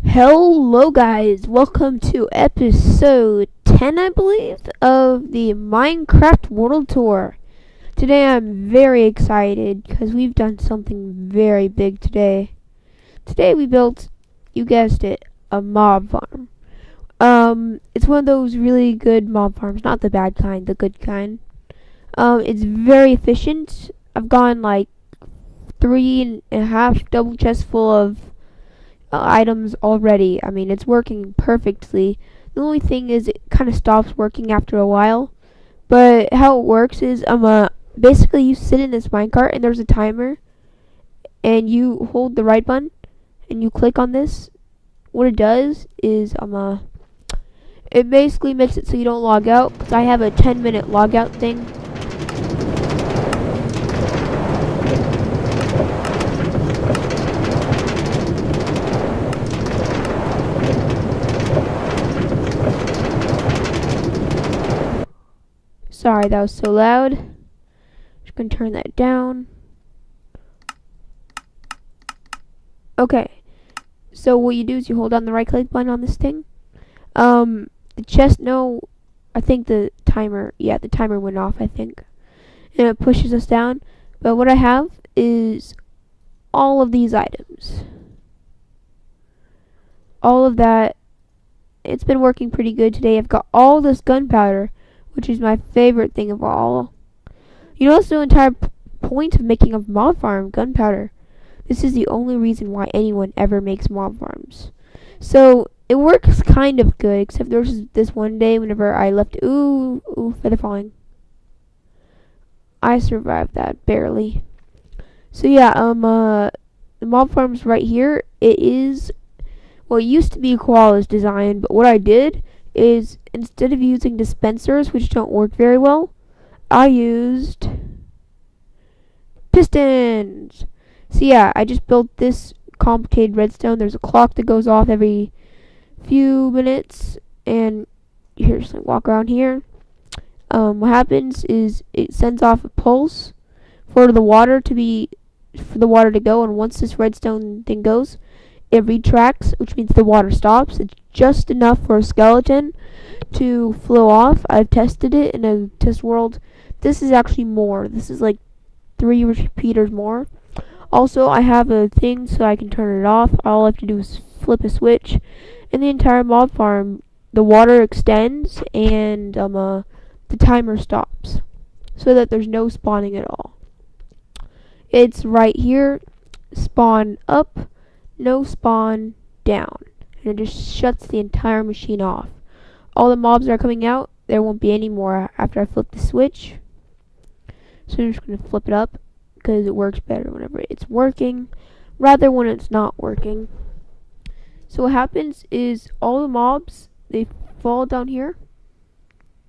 Hello guys, welcome to episode 10 I believe of the Minecraft World Tour. Today I'm very excited because we've done something very big today. Today we built, you guessed it, a mob farm. It's one of those really good mob farms, not the bad kind, the good kind. It's very efficient. I've gone like 3.5 double chests full of items already. I mean, it's working perfectly. The only thing is it kind of stops working after a while. But how it works is basically you sit in this minecart and there's a timer and you hold the right button and you click on this. What it does is it basically makes it so you don't log out, because I have a 10-minute logout thing. Sorry, that was so loud. Just gonna turn that down. Okay, so what you do is you hold down the right click button on this thing. The chest, no, I think the timer went off, I think. And it pushes us down. But what I have is all of these items. All of that. It's been working pretty good today. I've got all this gunpowder, which is my favorite thing of all. You know, that's the entire point of making a mob farm, gunpowder. This is the only reason why anyone ever makes mob farms. So it works kind of good, except there was this one day whenever I left. Ooh, feather falling. I survived that barely. So yeah, the mob farm's right here. It is, well, it used to be Koala's design, but what I did is instead of using dispensers, which don't work very well, I used pistons. So yeah, I just built this complicated redstone. There's a clock that goes off every few minutes, and you just like walk around here. What happens is it sends off a pulse for the water to go, and once this redstone thing goes, it retracts, which means the water stops. It's just enough for a skeleton to flow off. I've tested it in a test world. This is actually more. This is like 3 repeaters more. Also, I have a thing so I can turn it off. All I have to do is flip a switch, and the entire mob farm, the water extends, and the timer stops, so that there's no spawning at all. It's right here. Spawn up, no spawn down, and it just shuts the entire machine off. All the mobs that are coming out, there won't be any more after I flip the switch. So I'm just going to flip it up, because it works better whenever it's working, rather when it's not working. So what happens is all the mobs, they fall down here,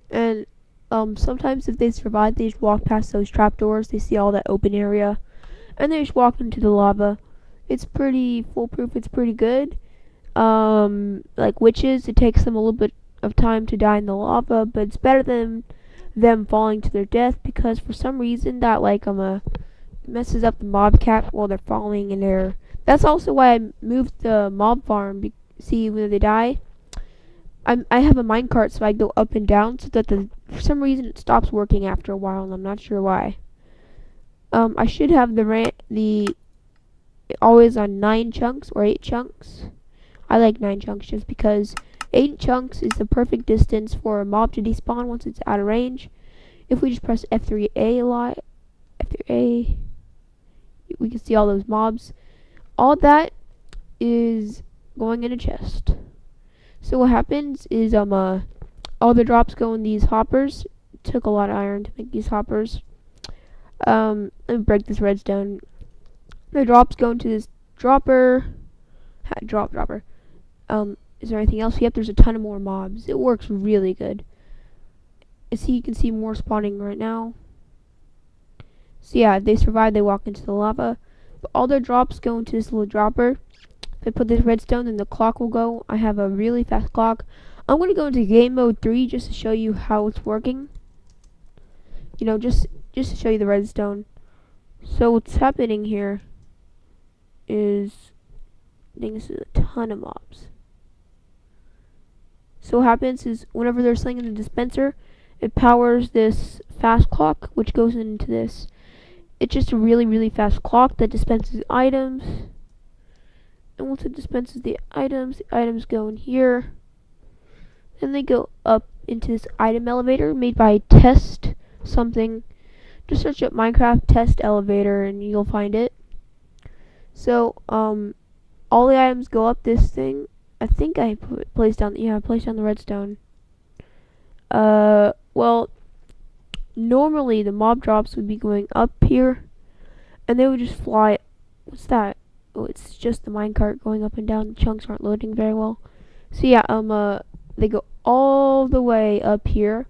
and sometimes if they survive, they just walk past those trapdoors. They see all that open area, and they just walk into the lava. It's pretty foolproof. It's pretty good. Like witches, it takes them a little bit of time to die in the lava, but it's better than them falling to their death, because for some reason that messes up the mob cap while they're falling in there. That's also why I moved the mob farm. See, when they die, I have a minecart, so I go up and down, so that for some reason it stops working after a while, and I'm not sure why. I should have the always on 9 chunks or 8 chunks. I like 9 chunks just because 8 chunks is the perfect distance for a mob to despawn once it's out of range. If we just press F3A a lot, F3A, we can see all those mobs. All that is going in a chest. So what happens is all the drops go in these hoppers. It took a lot of iron to make these hoppers. Let me break this redstone. The drops go into this dropper. Dropper. Is there anything else? Yep, there's a ton of more mobs. It works really good. See, you can see more spawning right now. So yeah, if they survive, they walk into the lava. But all their drops go into this little dropper. If I put this redstone, then the clock will go. I have a really fast clock. I'm going to go into game mode 3 just to show you how it's working. You know, just to show you the redstone. So what's happening here is I think this is a ton of mobs. So what happens is whenever they're selling in the dispenser, it powers this fast clock, which goes into this. It's just a really, really fast clock that dispenses items. And once it dispenses the items go in here. Then they go up into this item elevator made by Test something. Just search up Minecraft Test Elevator and you'll find it. So, all the items go up this thing. I think I placed down the redstone. Well, normally the mob drops would be going up here, and they would just fly. What's that? Oh, it's just the minecart going up and down. The chunks aren't loading very well. So yeah, they go all the way up here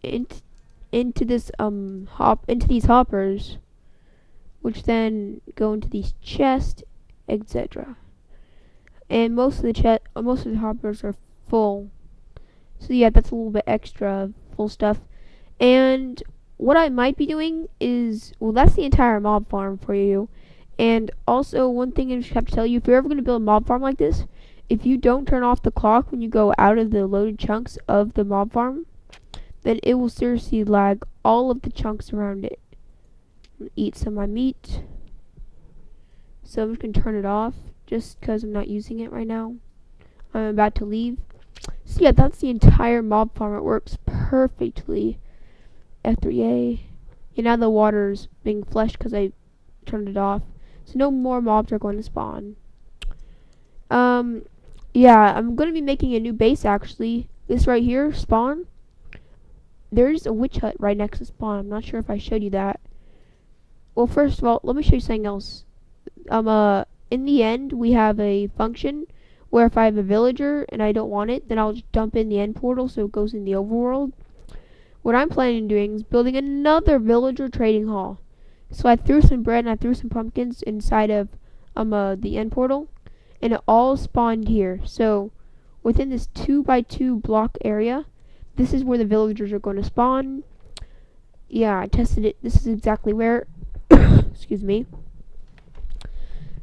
into this into these hoppers, which then go into these chests, etc. And most of the hoppers are full. So yeah, that's a little bit extra full stuff. And what I might be doing is, well, that's the entire mob farm for you. And also, one thing I just have to tell you, if you're ever going to build a mob farm like this, if you don't turn off the clock when you go out of the loaded chunks of the mob farm, then it will seriously lag all of the chunks around it. I'm gonna eat some of my meat. So I'm just going to turn it off, just because I'm not using it right now. I'm about to leave. So yeah, that's the entire mob farm. It works perfectly. F3A. And now the water's being flushed because I turned it off. So no more mobs are going to spawn. Yeah, I'm going to be making a new base actually. This right here, spawn. There's a witch hut right next to spawn. I'm not sure if I showed you that. Well, first of all, let me show you something else. In the end, we have a function where if I have a villager and I don't want it, then I'll just dump in the end portal so it goes in the overworld. What I'm planning on doing is building another villager trading hall. So I threw some bread and I threw some pumpkins inside of the end portal, and it all spawned here. So within this 2x2 block area, this is where the villagers are going to spawn. Yeah, I tested it. This is exactly where. Excuse me.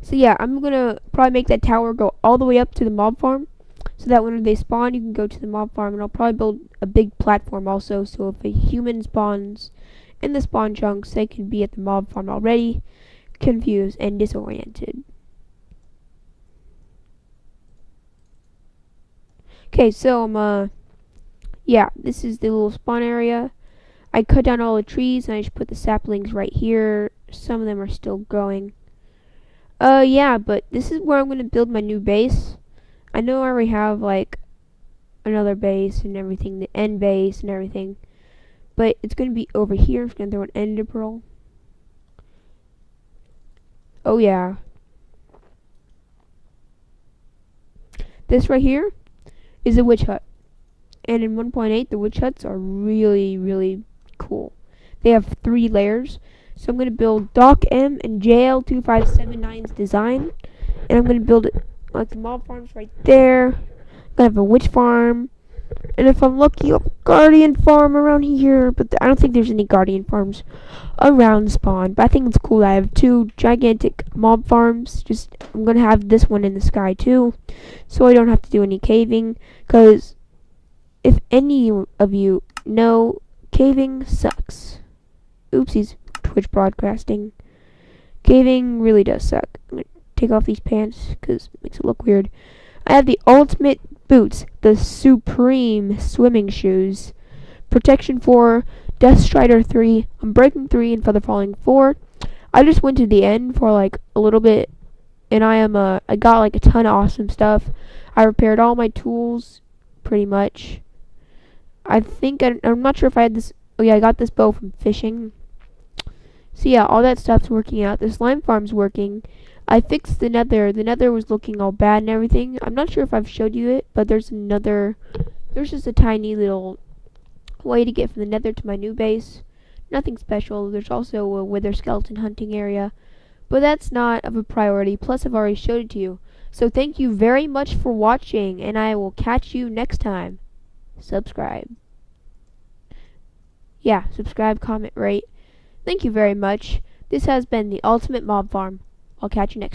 So yeah, I'm gonna probably make that tower go all the way up to the mob farm, so that when they spawn, you can go to the mob farm. And I'll probably build a big platform also, so if a human spawns in the spawn chunks, they can be at the mob farm already, confused and disoriented. Okay, so yeah, this is the little spawn area. I cut down all the trees and I just put the saplings right here. Some of them are still growing. Yeah, but this is where I'm going to build my new base. I know I already have, like, another base and everything, the end base and everything. But it's going to be over here. I'm just going to throw an ender pearl. Oh, yeah. This right here is a witch hut. And in 1.8, the witch huts are really, really cool. They have 3 layers. So I'm going to build Doc M and JL2579's design. And I'm going to build it like the mob farms right there. I'm going to have a witch farm. And if I'm lucky, a guardian farm around here. But I don't think there's any guardian farms around spawn. But I think it's cool that I have 2 gigantic mob farms. I'm going to have this one in the sky too. So I don't have to do any caving. Because if any of you know, caving sucks. Oopsies. Twitch broadcasting. Caving really does suck. I'm going to take off these pants because it makes it look weird. I have the ultimate boots, the supreme swimming shoes. Protection 4, Death Strider 3, Unbreaking 3, and Feather Falling 4. I just went to the end for like a little bit, and I got like a ton of awesome stuff. I repaired all my tools, pretty much. I'm not sure if I had this. Oh yeah, I got this bow from fishing. So yeah, all that stuff's working out. The slime farm's working. I fixed the nether. The nether was looking all bad and everything. I'm not sure if I've showed you it, but there's just a tiny little way to get from the nether to my new base. Nothing special. There's also a wither skeleton hunting area, but that's not of a priority. Plus, I've already showed it to you. So thank you very much for watching, and I will catch you next time. Subscribe. Yeah, subscribe, comment, rate. Thank you very much. This has been the Ultimate Mob Farm. I'll catch you next time.